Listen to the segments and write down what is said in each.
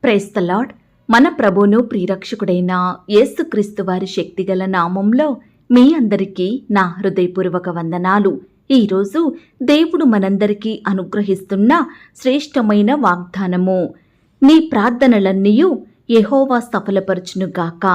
Praise the lord. మన ప్రభువును ప్రియరక్షకుడైన యేసుక్రీస్తు వారి శక్తిగల నామంలో మీ అందరికీ నా హృదయపూర్వక వందనాలు. ఈరోజు దేవుడు మనందరికీ అనుగ్రహిస్తున్న శ్రేష్టమైన వాగ్దానము, నీ ప్రార్థనలన్నీయు యెహోవా సఫలపరచునుగాక.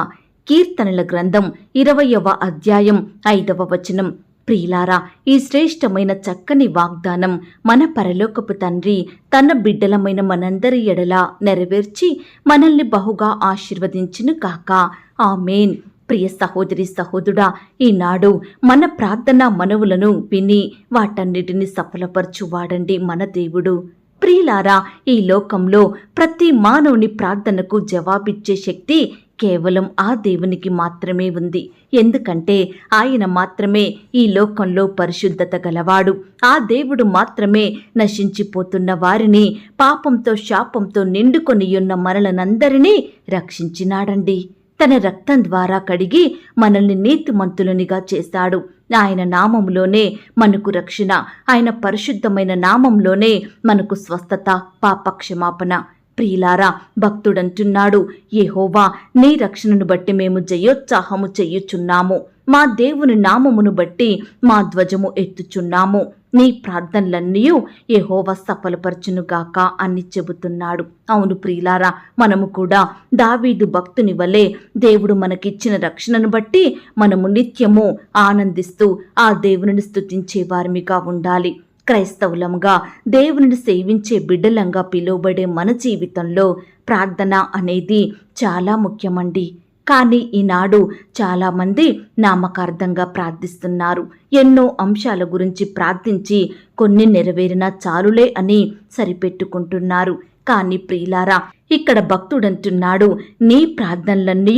కీర్తనల గ్రంథం 20వ అధ్యాయం 5వ వచనం. ప్రియులారా, ఈ శ్రేష్టమైన చక్కని వాగ్దానం మన పరలోకపు తండ్రి తన బిడ్డలమైన మనందరి ఎడల నెరవేర్చి మనల్ని బహుగా ఆశీర్వదించును కాక. ఆమేన్. ప్రియ సహోదరి సహోదరుడా, ఈనాడు మన ప్రార్థనా మనవులను విని వాటన్నిటిని సఫలపరచువాడండి మన దేవుడు. ప్రియులారా, ఈ లోకంలో ప్రతి మానవుని ప్రార్థనకు జవాబిచ్చే శక్తి కేవలం ఆ దేవునికి మాత్రమే ఉంది. ఎందుకంటే ఆయన మాత్రమే ఈ లోకంలో పరిశుద్ధత గలవాడు. ఆ దేవుడు మాత్రమే నశించిపోతున్న వారిని, పాపంతో శాపంతో నిండుకొని ఉన్న మనలనందరినీ రక్షించినాడండి. తన రక్తం ద్వారా కడిగి మనల్ని నీతిమంతులనిగా చేశాడు. ఆయన నామంలోనే మనకు రక్షణ, ఆయన పరిశుద్ధమైన నామంలోనే మనకు స్వస్థత, పాపక్షమాపణ. ప్రియులారా, భక్తుడంటున్నాడు, యెహోవా నీ రక్షణను బట్టి మేము జయోత్సాహము చెయ్యుచున్నాము, మా దేవుని నామమును బట్టి మా ధ్వజము ఎత్తుచున్నాము, నీ ప్రార్థనలన్నీ యెహోవా సఫలపరచునుగాక అని చెబుతున్నాడు. అవును ప్రియులారా, మనము కూడా దావీదు భక్తుని వలె దేవుడు మనకిచ్చిన రక్షణను బట్టి మనము నిత్యము ఆనందిస్తూ ఆ దేవుని స్తుతించే వారిగా ఉండాలి. క్రైస్తవులంగా దేవుని సేవించే బిడ్డలంగా పిలువబడే మన జీవితంలో ప్రార్థన అనేది చాలా ముఖ్యమండి. కానీ ఈనాడు చాలామంది నామకార్థంగా ప్రార్థిస్తున్నారు. ఎన్నో అంశాల గురించి ప్రార్థించి కొన్ని నెరవేరినా చాలులే అని సరిపెట్టుకుంటున్నారు. కానీ ప్రియులారా, ఇక్కడ భక్తుడంటున్నాడు, నీ ప్రార్థనలన్నీ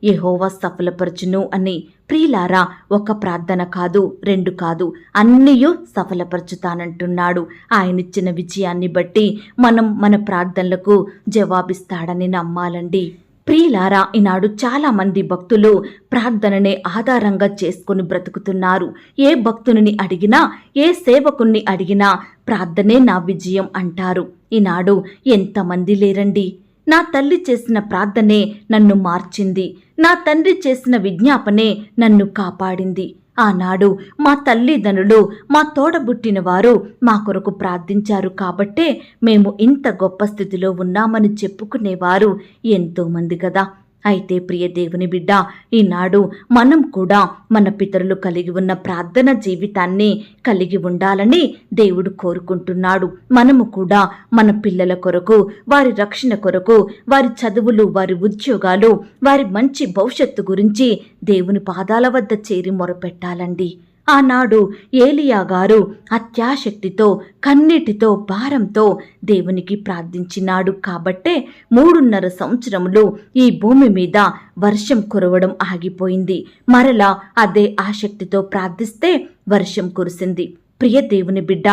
యెహోవా సఫలపరచును అని. ప్రియులారా, ఒక ప్రార్థన కాదు, 2 కాదు, అన్నీయూ సఫలపరచుతానంటున్నాడు. ఆయనిచ్చిన విజయాన్ని బట్టి మనం మన ప్రార్థనలకు జవాబిస్తాడని నమ్మాలండి. ప్రియులారా, ఈనాడు చాలా మంది భక్తులు ప్రార్థననే ఆధారంగా చేసుకుని బ్రతుకుతున్నారు. ఏ భక్తుని అడిగినా, ఏ సేవకుణ్ణి అడిగినా ప్రార్థనే నా విజయం అంటారు. ఈనాడు ఎంతమంది లేరండి. నా తల్లి చేసిన ప్రార్థనే నన్ను మార్చింది, నా తండ్రి చేసిన విజ్ఞాపనే నన్ను కాపాడింది. ఆనాడు మా తల్లిదండ్రులు, మా తోడబుట్టిన వారు మా కొరకు ప్రార్థించారు కాబట్టే మేము ఇంత గొప్ప స్థితిలో ఉన్నామని చెప్పుకునేవారు ఎంతోమంది కదా. అయితే ప్రియ దేవుని బిడ్డ, ఈనాడు మనం కూడా మన పితరులు కలిగి ఉన్న ప్రార్థన జీవితాన్ని కలిగి ఉండాలని దేవుడు కోరుకుంటున్నాడు. మనము కూడా మన పిల్లల కొరకు, వారి రక్షణ కొరకు, వారి చదువులు, వారి ఉద్యోగాలు, వారి మంచి భవిష్యత్తు గురించి దేవుని పాదాల వద్ద చేరి మొరపెట్టాలండి. ఆనాడు ఏలియా గారు అత్యాశక్తితో, కన్నీటితో, భారంతో దేవునికి ప్రార్థించినాడు కాబట్టే 3.5 సంవత్సరములు ఈ భూమి మీద వర్షం కురవడం ఆగిపోయింది. మరలా అదే ఆసక్తితో ప్రార్థిస్తే వర్షం కురిసింది. ప్రియ దేవుని బిడ్డ,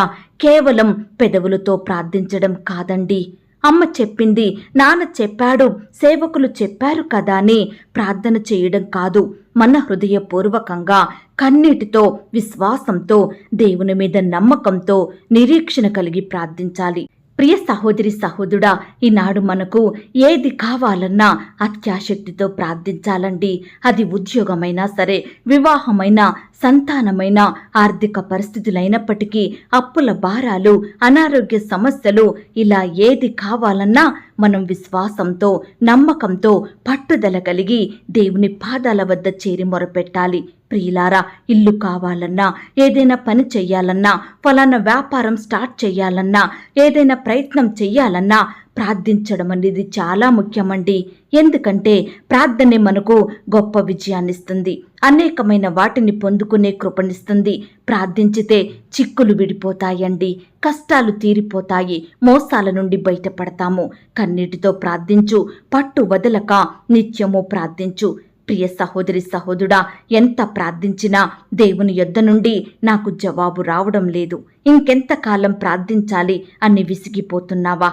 కేవలం పెదవులతో ప్రార్థించడం కాదండి. అమ్మ చెప్పింది, నాన్న చెప్పాడు, సేవకులు చెప్పారు కదా అని ప్రార్థన చేయడం కాదు. మన హృదయపూర్వకంగా, కన్నీటితో, విశ్వాసంతో, దేవుని మీద నమ్మకంతో, నిరీక్షణ కలిగి ప్రార్థించాలి. ప్రియ సహోదరి సహోదరుడా, ఈనాడు మనకు ఏది కావాలన్నా అత్యాశక్తితో ప్రార్థించాలండి. అది ఉద్యోగమైనా సరే, వివాహమైనా, సంతానమైన, ఆర్థిక పరిస్థితులైనప్పటికీ, అప్పుల భారాలు, అనారోగ్య సమస్యలు, ఇలా ఏది కావాలన్నా మనం విశ్వాసంతో, నమ్మకంతో, పట్టుదల కలిగి దేవుని పాదాల వద్ద చేరి మొరపెట్టాలి. ప్రియులారా, ఇల్లు కావాలన్నా, ఏదైనా పని చెయ్యాలన్నా, ఫలానా వ్యాపారం స్టార్ట్ చెయ్యాలన్నా, ఏదైనా ప్రయత్నం చెయ్యాలన్నా ప్రార్థించడం అనేది చాలా ముఖ్యమండి. ఎందుకంటే ప్రార్థనే మనకు గొప్ప విజయాన్నిస్తుంది, అనేకమైన వాటిని పొందుకునే కృపనిస్తుంది. ప్రార్థించితే చిక్కులు విడిపోతాయండి, కష్టాలు తీరిపోతాయి, మోసాల నుండి బయటపడతాము. కన్నీటితో ప్రార్థించు, పట్టు వదలక నిత్యము ప్రార్థించు. ప్రియ సహోదరి సహోదరుడా, ఎంత ప్రార్థించినా దేవుని యొద్ద నుండి నాకు జవాబు రావడం లేదు, ఇంకెంతకాలం ప్రార్థించాలి అని విసిగిపోతున్నావా?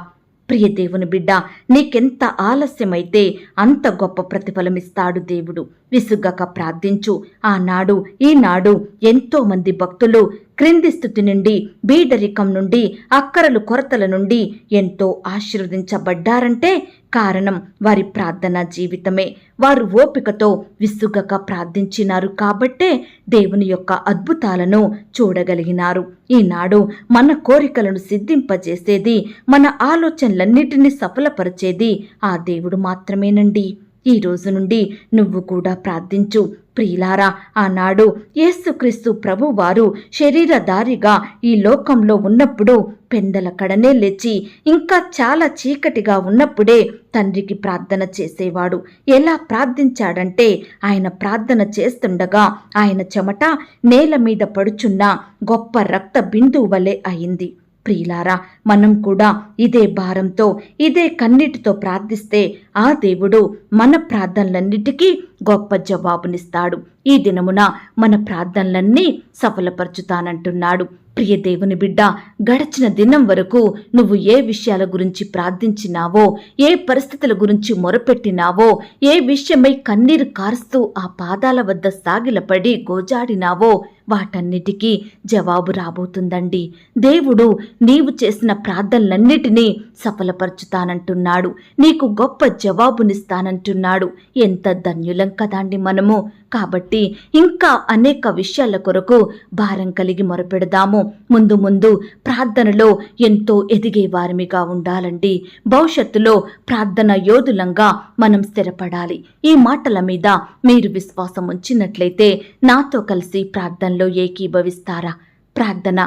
ప్రియ దేవుని బిడ్డ, నీకెంత ఆలస్యమైతే అంత గొప్ప ప్రతిఫలమిస్తాడు దేవుడు. విసుగక ప్రార్థించు. ఆనాడు ఈనాడు ఎంతో మంది భక్తులు క్రింది స్థితి నుండి, బీదరికం నుండి, అక్కరలు కొరతల నుండి ఎంతో ఆశీర్వదించబడ్డారంటే కారణం వారి ప్రార్థనా జీవితమే. వారు ఓపికతో విసుగక ప్రార్థించినారు కాబట్టే దేవుని యొక్క అద్భుతాలను చూడగలిగినారు. ఈనాడు మన కోరికలను సిద్ధింపజేసేది, మన ఆలోచనలన్నిటినీ సఫలపరిచేది ఆ దేవుడు మాత్రమేనండి. ఈ రోజు నుండి నువ్వు కూడా ప్రార్థించు. ప్రియులారా, ఆనాడు యేసుక్రీస్తు ప్రభువారు శరీరధారిగా ఈ లోకంలో ఉన్నప్పుడు పెందల కడనే లేచి ఇంకా చాలా చీకటిగా ఉన్నప్పుడే తండ్రికి ప్రార్థన చేసేవాడు. ఎలా ప్రార్థించాడంటే, ఆయన ప్రార్థన చేస్తుండగా ఆయన చెమట నేల మీద పడుచున్న గొప్ప రక్త బిందువు వలె అయింది. ప్రియులారా, మనం కూడా ఇదే భారంతో, ఇదే కన్నీటితో ప్రార్థిస్తే ఆ దేవుడు మన ప్రార్థనలన్నిటికీ గొప్ప జవాబునిస్తాడు. ఈ దినమున మన ప్రార్థనలన్నీ సఫలపరచుతానంటున్నాడు. ప్రియ దేవుని బిడ్డ, గడచిన దినం వరకు నువ్వు ఏ విషయాల గురించి ప్రార్థించినావో, ఏ పరిస్థితుల గురించి మొరపెట్టినావో, ఏ విషయమై కన్నీరు కారుస్తూ ఆ పాదాల వద్ద సాగిలపడి గోజాడినావో వాటన్నిటికీ జవాబు రాబోతుందండి. దేవుడు నీవు చేసిన ప్రార్థనలన్నిటినీ సఫలపరచుతానంటున్నాడు. నీకు గొప్ప జవాబునిస్తానంటున్నాడు. ఎంత ధన్యులం కదండి మనము. కాబట్టి ఇంకా అనేక విషయాల కొరకు భారం కలిగి మొరపెడదాము. ముందు ముందు ప్రార్థనలో ఎంతో ఎదిగే వారిమిగా ఉండాలండి. భవిష్యత్తులో ప్రార్థన యోధులంగా మనం స్థిరపడాలి. ఈ మాటల మీద మీరు విశ్వాసం ఉంచినట్లయితే నాతో కలిసి ప్రార్థనలో ఏకీభవిస్తారా? ప్రార్థన.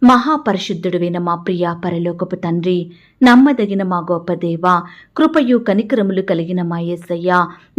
మహాపరిశుద్ధుడువైన మా ప్రియ పరలోకపు తండ్రి, నమ్మదగిన మా గొప్ప దేవ, కృపయు కనికరములు కలిగిన మా యేసయ్య,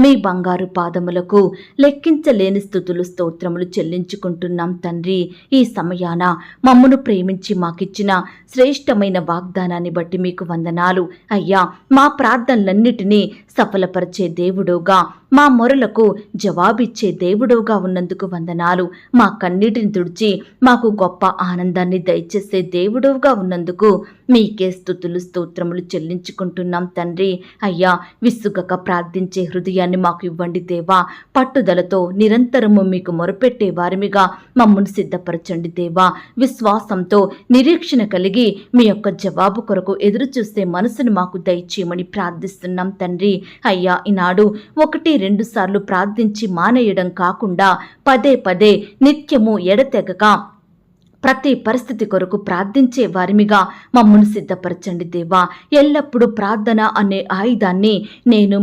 మీ బంగారు పాదములకు లెక్కించలేని స్తుతులు స్తోత్రములు చెల్లించుకుంటున్నాం తండ్రి. ఈ సమయాన మమ్మను ప్రేమించి మాకిచ్చిన శ్రేష్టమైన వాగ్దానాన్ని బట్టి మీకు వందనాలు అయ్యా. మా ప్రార్థనలన్నిటినీ సఫలపరిచే దేవుడుగా, మా మొరలకు జవాబిచ్చే దేవుడుగా ఉన్నందుకు వందనాలు. మా కన్నీటిని తుడిచి మాకు గొప్ప ఆనందాన్ని దయచేసే దేవుడుగా ఉన్నందుకు మీకే స్తుతులు స్తోత్రములు చెల్లించుకుంటున్నాం తండ్రి. అయ్యా, విసుగక ప్రార్థించే హృదయాన్ని మాకు ఇవ్వండి దేవా. పట్టుదలతో నిరంతరము మీకు మొరపెట్టే వారిమిగా మమ్మల్ని సిద్ధపరచండి దేవా. విశ్వాసంతో నిరీక్షణ కలిగి మీ యొక్క జవాబు కొరకు ఎదురు చూసే మనసును మాకు దయచేయమని ప్రార్థిస్తున్నాం తండ్రి. అయ్యా, ఈనాడు 1-2 సార్లు ప్రార్థించి మానేయడం కాకుండా పదే పదే నిత్యము ఎడతెగక ప్రతి పరిస్థితి కొరకు ప్రార్థించే వారిమిగా మమ్మల్ని సిద్ధపరచండి దేవా. ఎల్లప్పుడూ ప్రార్థన అనే ఆయుధాన్ని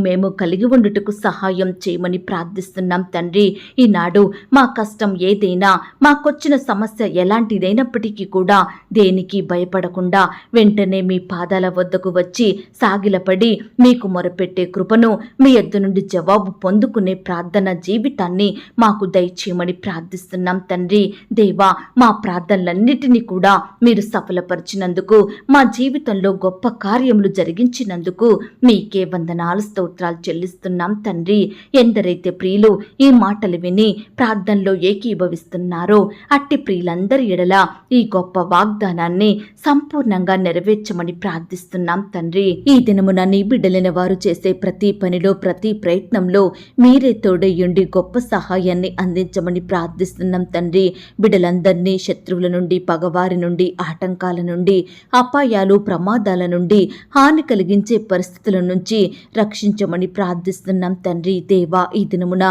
మేము కలిగి ఉండుటకు సహాయం చేయమని ప్రార్థిస్తున్నాం తండ్రి. ఈనాడు మా కష్టం ఏదైనా, మాకొచ్చిన సమస్య ఎలాంటిదైనప్పటికీ కూడా దేనికి భయపడకుండా వెంటనే మీ పాదాల వద్దకు వచ్చి సాగిలపడి మీకు మొరపెట్టే కృపను, మీ యొద్ద నుండి జవాబు పొందుకునే ప్రార్థన జీవితాన్ని మాకు దయచేయమని ప్రార్థిస్తున్నాం తండ్రి. దేవా, మా ప్రార్థనలన్నిటినీ కూడా మీరు సఫలపరిచినందుకు, మా జీవితంలో గొప్ప కార్యములు జరిగించినందుకు మీకే వందనాలు స్తోత్రాలు చెల్లిస్తున్నాం తండ్రి. ఎందరైతే ప్రియులు ఈ మాటలు విని ప్రార్థనలో ఏకీభవిస్తున్నారో అట్టి ప్రియులందరి ఎడల ఈ గొప్ప వాగ్దానాన్ని సంపూర్ణంగా నెరవేర్చమని ప్రార్థిస్తున్నాం తండ్రి. ఈ దినమున నీ బిడ్డలైన వారు చేసే ప్రతి పనిలో, ప్రతి ప్రయత్నంలో మీరే తోడయ్యుండి గొప్ప సహాయాన్ని అందించమని ప్రార్థిస్తున్నాం తండ్రి. బిడ్డలందరినీ శత్రువుల నుండి, పగవారి నుండి, ఆటంకాల నుండి, అపాయాలు, ప్రమాదాల నుండి, హాని కలిగించే పరిస్థితుల నుంచి రక్షించమని ప్రార్థిస్తున్నాం తండ్రి. దేవా, ఈ దినమున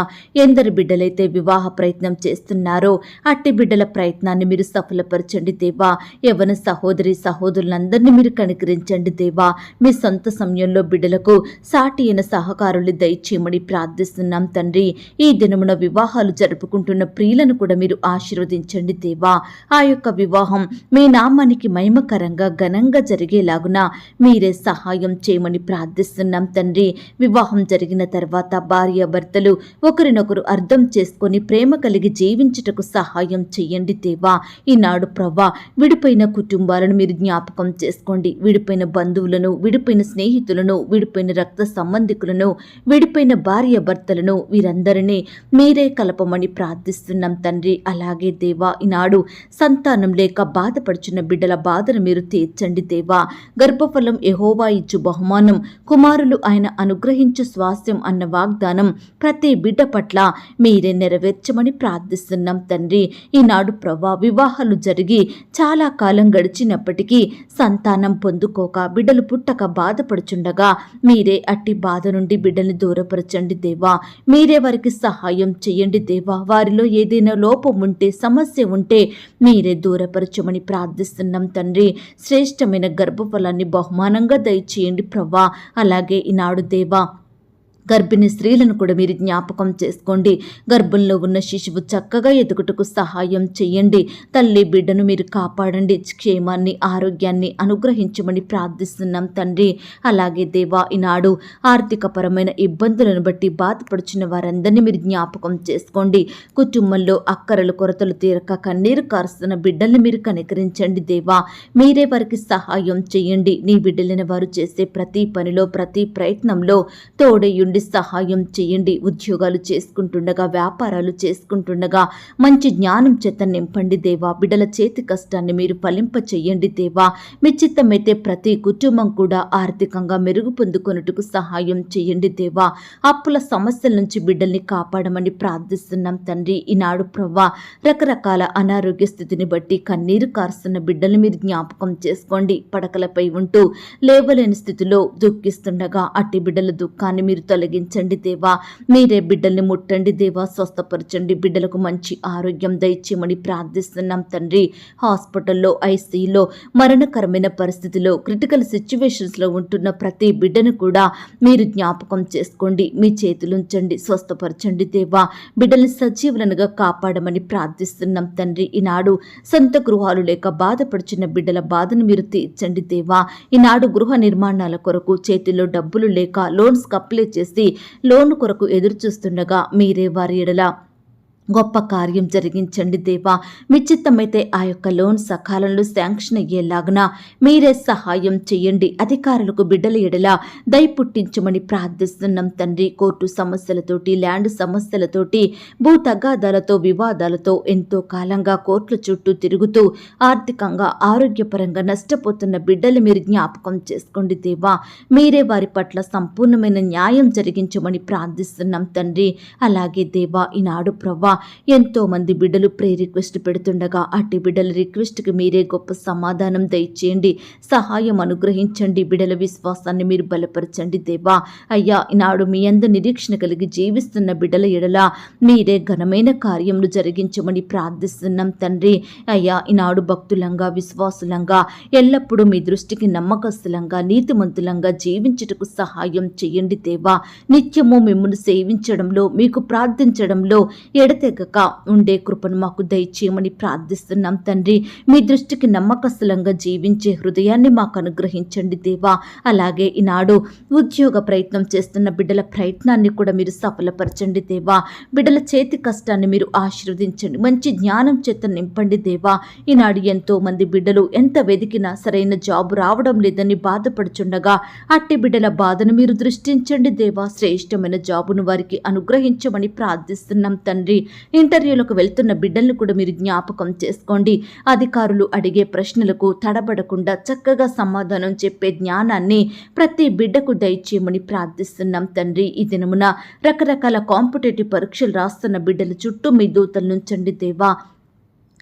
ఎందరు బిడ్డలైతే వివాహ ప్రయత్నం చేస్తున్నారో అట్టి బిడ్డల ప్రయత్నాన్ని మీరు సఫలపరచండి దేవా. యవ్వన సహోదరి సహోదరులందరినీ మీరు కనికరించండి దేవా. మీ సొంత సమయంలో బిడ్డలకు సాటి అయిన సహకారులు దయచేయమని ప్రార్థిస్తున్నాం తండ్రి. ఈ దినమున వివాహాలు జరుపుకుంటున్న ప్రియులను కూడా మీరు ఆశీర్వదించండి దేవా. ఆ యొక్క వివాహం మీ నామానికి మహిమకరంగా ఘనంగా జరిగేలాగున మీరే సహాయం చేయమని ప్రార్థిస్తున్నాం తండ్రి. వివాహం జరిగిన తర్వాత భార్య భర్తలు ఒకరినొకరు అర్థం చేసుకొని ప్రేమ కలిగి జీవించుటకు సహాయం చెయ్యండి దేవా. ఈనాడు ప్రవ్వా, విడిపోయిన కుటుంబాలను మీరు జ్ఞాపకం చేసుకోండి. విడిపోయిన బంధువులను, విడిపోయిన స్నేహితులను, విడిపోయిన రక్త సంబంధికులను, విడిపోయిన భార్య భర్తలను వీరందరినీ మీరే కలపమని ప్రార్థిస్తున్నాం తండ్రి. అలాగే దేవా, ఈనాడు సంతానం లేక బాధపడుచున్న బిడ్డల బాధను మీరు తీర్చండి దేవా. గర్భఫలం యెహోవా ఇచ్చు బహుమానం, కుమారులు ఆయన అనుగ్రహించు స్వాస్థ్యం అన్న వాగ్దానం ప్రతి బిడ్డ పట్ల మీరే నెరవేర్చమని ప్రార్థిస్తున్నాం తండ్రి. ఈనాడు ప్రభా, వివాహాలు జరిగి చాలా కాలం గడిచినప్పటికీ సంతానం పొందుకోక బిడ్డలు పుట్టక బాధపడుచుండగా మీరే అట్టి బాధ నుండి బిడ్డల్ని దూరపరచండి దేవా. మీరే వారికి సహాయం చేయండి దేవా. వారిలో ఏదైనా లోపం ఉంటే, సమస్య ఉంటే మీరే దూరపరచమని ప్రార్థిస్తున్నాం తండ్రి. శ్రేష్టమైన గర్భఫలాన్ని బహుమానంగా దయచేయండి ప్రభా. అలాగే ఈనాడు దేవా, గర్భిణీ స్త్రీలను కూడా మీరు జ్ఞాపకం చేసుకోండి. గర్భంలో ఉన్న శిశువు చక్కగా ఎదుగుటకు సహాయం చేయండి. తల్లి బిడ్డను మీరు కాపాడండి. క్షేమాన్ని, ఆరోగ్యాన్ని అనుగ్రహించమని ప్రార్థిస్తున్నాం తండ్రి. అలాగే దేవా, ఈనాడు ఆర్థికపరమైన ఇబ్బందులను బట్టి బాధపడుచున్న వారందరినీ మీరు జ్ఞాపకం చేసుకోండి. కుటుంబంలో అక్కరలు కొరతలు తీరక కన్నీరు కారుస్తున్న బిడ్డల్ని మీరు కనికరించండి దేవా. మీరే వారికి సహాయం చేయండి. నీ బిడ్డలైన వారు చేసే ప్రతి పనిలో, ప్రతి ప్రయత్నంలో తోడయుండి సహాయం చేయండి. ఉద్యోగాలు చేసుకుంటుండగా, వ్యాపారాలు చేసుకుంటుండగా మంచి జ్ఞానం చేత నింపండి దేవా. బిడ్డల చేతి కష్టాన్ని మీరు ఫలింప చెయ్యండి దేవా. మీ చిత్తమైతే ప్రతి కుటుంబం కూడా ఆర్థికంగా మెరుగు పొందుకొనుటకు సహాయం చేయండి దేవా. అప్పుల సమస్యల నుంచి బిడ్డల్ని కాపాడమని ప్రార్థిస్తున్నాం తండ్రి. ఈనాడు ప్రవ్వా, రకరకాల అనారోగ్య స్థితిని బట్టి కన్నీరు కారుస్తున్న బిడ్డల్ని మీరు జ్ఞాపకం చేసుకోండి. పడకలపై ఉంటూ లేవలేని స్థితిలో దుఃఖిస్తుండగా అట్టి బిడ్డల దుఃఖాన్ని మీరు తొలగించండి దేవా. మీరే బిడ్డల్ని ముట్టండి దేవా, స్వస్థపరచండి. బిడ్డలకు మంచి ఆరోగ్యం దయచేయమని ప్రార్థిస్తున్నాం తండ్రి. హాస్పిటల్లో, ఐసీయూలో, మరణకరమైన పరిస్థితిలో, క్రిటికల్ సిచ్యువేషన్స్లో ఉంటున్న ప్రతి బిడ్డను కూడా మీరు జ్ఞాపకం చేసుకోండి. మీ చేతులుంచండి, స్వస్థపరచండి దేవా. బిడ్డల్ని సజీవులనుగా కాపాడమని ప్రార్థిస్తున్నాం తండ్రి. ఈనాడు సొంత గృహాలు లేక బాధపడుచున్న బిడ్డల బాధను మీరు తీర్చండి దేవా. ఈనాడు గృహ నిర్మాణాల కొరకు చేతిలో డబ్బులు లేక లోన్స్ అప్లై చేసి లోను కొరకు ఎదురు చూస్తుండగా మీరే వారి ఎడల గొప్ప కార్యం జరిగించండి దేవా. మీ చిత్తమైతే ఆ యొక్క లోన్ సకాలంలో శాంక్షన్ అయ్యేలాగున మీరే సహాయం చేయండి. అధికారులకు బిడ్డల ఎడల దయ పుట్టించమని ప్రార్థిస్తున్నాం తండ్రి. కోర్టు సమస్యలతోటి, ల్యాండ్ సమస్యలతోటి, భూ తగాదాలతో, వివాదాలతో ఎంతో కాలంగా కోర్టుల చుట్టూ తిరుగుతూ ఆర్థికంగా, ఆరోగ్యపరంగా నష్టపోతున్న బిడ్డలు మీరు జ్ఞాపకం చేసుకోండి దేవా. మీరే వారి పట్ల సంపూర్ణమైన న్యాయం జరిగించమని ప్రార్థిస్తున్నాం తండ్రి. అలాగే దేవా, ఈనాడు ప్రవ్వా, ఎంతో మంది బిడ్డలు రిక్వెస్ట్ పెడుతుండగా అట్టి బిడ్డల రిక్వెస్ట్కి మీరే గొప్ప సమాధానం దయచేయండి, సహాయం అనుగ్రహించండి. బిడ్డల విశ్వాసాన్ని మీరు బలపరచండి దేవా. అయ్యా, ఈనాడు మీ అందు నిరీక్షణ కలిగి జీవిస్తున్న బిడ్డల ఎడల మీరే ఘనమైన కార్యములు జరిగించమని ప్రార్థిస్తున్నాం తండ్రి. అయ్యా, ఈనాడు భక్తులంగా, విశ్వాసులంగా, ఎల్లప్పుడూ మీ దృష్టికి నమ్మకస్తులంగా, నీతిమంతులంగా జీవించుటకు సహాయం చేయండి దేవా. నిత్యము మిమ్మల్ని సేవించడంలో, మీకు ప్రార్థించడంలో ఎడతెగక ఉండే కృపను మాకు దయచేయమని ప్రార్థిస్తున్నాం తండ్రి. మీ దృష్టికి నమ్మకస్తులంగా జీవించే హృదయాన్ని మాకు అనుగ్రహించండి దేవా. అలాగే ఈనాడు ఉద్యోగ ప్రయత్నం చేస్తున్న బిడ్డల ప్రయత్నాన్ని కూడా మీరు సఫలపరచండి దేవా. బిడ్డల చేతి కష్టాన్ని మీరు ఆశీర్వదించండి. మంచి జ్ఞానం చేత నింపండి దేవా. ఈనాడు ఎంతో మంది బిడ్డలు ఎంత వెదికినా సరైన జాబు రావడం లేదని బాధపడుచుండగా అట్టి బిడ్డల బాధను మీరు దృష్టించండి దేవా. శ్రేష్టమైన జాబును వారికి అనుగ్రహించమని ప్రార్థిస్తున్నాం తండ్రి. ఇంటర్వ్యూలకు వెళ్తున్న బిడ్డలను కూడా మీరు జ్ఞాపకం చేసుకోండి. అధికారులు అడిగే ప్రశ్నలకు తడబడకుండా చక్కగా సమాధానం చెప్పే జ్ఞానాన్ని ప్రతి బిడ్డకు దయచేయమని ప్రార్థిస్తున్నాం తండ్రి. ఈ దినమున రకరకాల కాంపిటేటివ్ పరీక్షలు రాస్తున్న బిడ్డల చుట్టూ మీ దూతలు నుంచండి దేవా.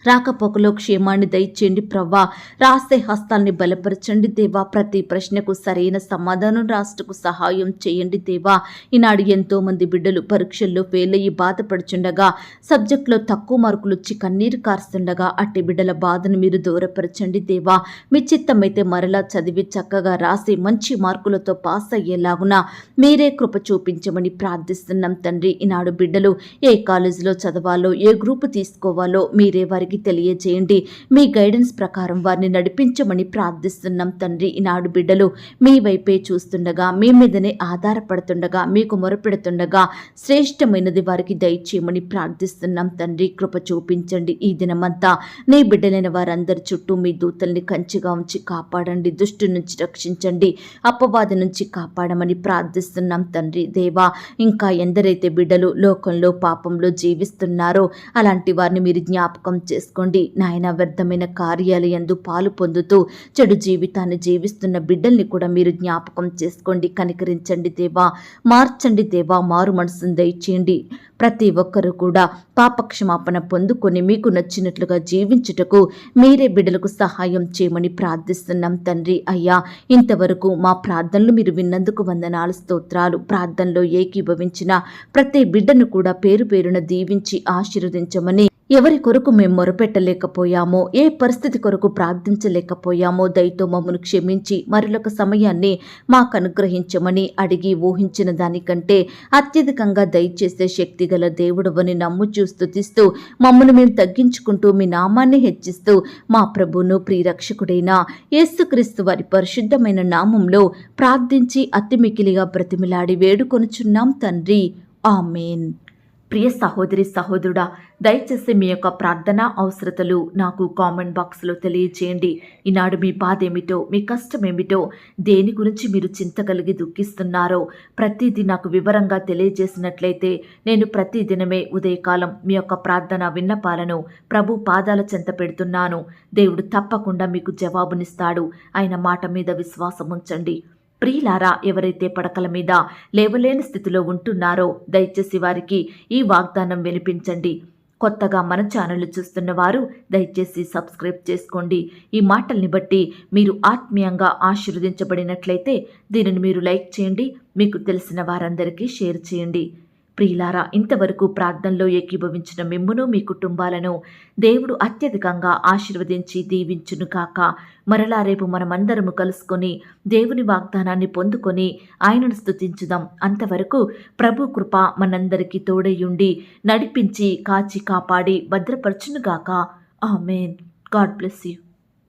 రాకపోకలో క్షేమాన్ని దయచేయండి ప్రవ్వా. రాసే హస్తాల్ని బలపరచండి దేవా. ప్రతి ప్రశ్నకు సరైన సమాధానం రాష్ట్రకు సహాయం చేయండి దేవా. ఈనాడు ఎంతో మంది బిడ్డలు పరీక్షల్లో ఫెయిల్ అయ్యి బాధపడుచుండగా, సబ్జెక్టులో తక్కువ మార్కులు వచ్చి కన్నీరు కారుస్తుండగా అట్టి బిడ్డల బాధను మీరు దూరపరచండి దేవా. మీ చిత్తమైతే మరలా చదివి చక్కగా రాసి మంచి మార్కులతో పాస్ అయ్యేలాగున మీరే కృప చూపించమని ప్రార్థిస్తున్నాం తండ్రి. ఈనాడు బిడ్డలు ఏ కాలేజీలో చదవాలో, ఏ గ్రూపు తీసుకోవాలో మీరే వారికి తెలియజేయండి. మీ గైడెన్స్ ప్రకారం వారిని నడిపించమని ప్రార్థిస్తున్నాం తండ్రి. ఈనాడు బిడ్డలు మీ వైపే చూస్తుండగా, మీ మీదనే ఆధారపడుతుండగా, మీకు మొరపెడుతుండగా శ్రేష్టమైనది వారికి దయచేయమని ప్రార్థిస్తున్నాం తండ్రి. కృప చూపించండి. ఈ దినమంతా నీ బిడ్డలైన వారందరి చుట్టూ మీ దూతల్ని కంచిగా ఉంచి కాపాడండి. దుష్టు నుంచి రక్షించండి, అపవాది నుంచి కాపాడమని ప్రార్థిస్తున్నాం తండ్రి. దేవా, ఇంకా ఎందరైతే బిడ్డలు లోకంలో పాపంలో జీవిస్తున్నారో అలాంటి వారిని మీరు జ్ఞాపకం చేసుకోండి నాయన. వ్యర్థమైన కార్యాలు యందు పాలు పొందుతూ చెడు జీవితాన్ని జీవిస్తున్న బిడ్డల్ని కూడా మీరు జ్ఞాపకం చేసుకోండి. కనికరించండి దేవా, మార్చండి దేవా, మారు మనసును దయచేయండి. ప్రతి ఒక్కరూ కూడా పాపక్షమాపణ పొందుకొని మీకు నచ్చినట్లుగా జీవించుటకు మీరే బిడ్డలకు సహాయం చేయమని ప్రార్థిస్తున్నాం తండ్రి. అయ్యా, ఇంతవరకు మా ప్రార్థనలు మీరు విన్నందుకు వందనాలు, స్తోత్రాలు. ప్రార్థనలో ఏకీభవించిన ప్రతి బిడ్డను కూడా పేరు పేరున దీవించి ఆశీర్వదించమని, ఎవరి కొరకు మేము మొరపెట్టలేకపోయామో, ఏ పరిస్థితి కొరకు ప్రార్థించలేకపోయామో దయతో మమ్మను క్షమించి మరొక సమయాన్ని మాకు అనుగ్రహించమని అడిగి ఊహించిన దానికంటే అత్యధికంగా దయచేసే శక్తి గల దేవుడవని నమ్ముచూ స్తుతిస్తూ మమ్మను మేము తగ్గించుకుంటూ మీ నామాన్ని హెచ్చిస్తూ మా ప్రభువును ప్రియరక్షకుడైన యేసుక్రీస్తు వారి పరిశుద్ధమైన నామంలో ప్రార్థించి అతి మికిలిగా బ్రతిమిలాడి వేడుకొనుచున్నాం తండ్రి. ఆమేన్. ప్రియ సహోదరి సహోదరుడా, దయచేసి మీ యొక్క ప్రార్థన అవసరతలు నాకు కామెంట్ బాక్స్లో తెలియచేయండి. ఈనాడు మీ బాధ ఏమిటో, మీ కష్టం ఏమిటో, దేని గురించి మీరు చింత కలిగి దుఃఖిస్తున్నారో ప్రతిదీ నాకు వివరంగా తెలియజేసినట్లయితే నేను ప్రతిదినమే ఉదయకాలం మీ యొక్క ప్రార్థన విన్నపాలను ప్రభు పాదాల చెంత పెడుతున్నాను. దేవుడు తప్పకుండా మీకు జవాబునిస్తాడు. ఆయన మాట మీద విశ్వాసం ఉంచండి. ప్రియులారా, ఎవరైతే పడకల మీద లేవలేని స్థితిలో ఉంటున్నారో దయచేసి వారికి ఈ వాగ్దానం వినిపించండి. కొత్తగా మన ఛానల్ చూస్తున్న వారు దయచేసి సబ్స్క్రైబ్ చేసుకోండి. ఈ మాటల్ని బట్టి మీరు ఆత్మీయంగా ఆశీర్వదించబడినట్లయితే దీనిని మీరు లైక్ చేయండి, మీకు తెలిసిన వారందరికీ షేర్ చేయండి. ప్రియులారా, ఇంతవరకు ప్రార్థనలో ఏకీభవించిన మిమ్మును మీ కుటుంబాలను దేవుడు అత్యధికంగా ఆశీర్వదించి దీవించును కాక. మరలా రేపు మనమందరము కలుసుకొని దేవుని వాగ్దానాన్ని పొందుకొని ఆయనను స్తుతించుదాం. అంతవరకు ప్రభు కృప మనందరికీ తోడయుండి నడిపించి కాచి కాపాడి భద్రపరచునుగాక. ఆమేన్. God bless you.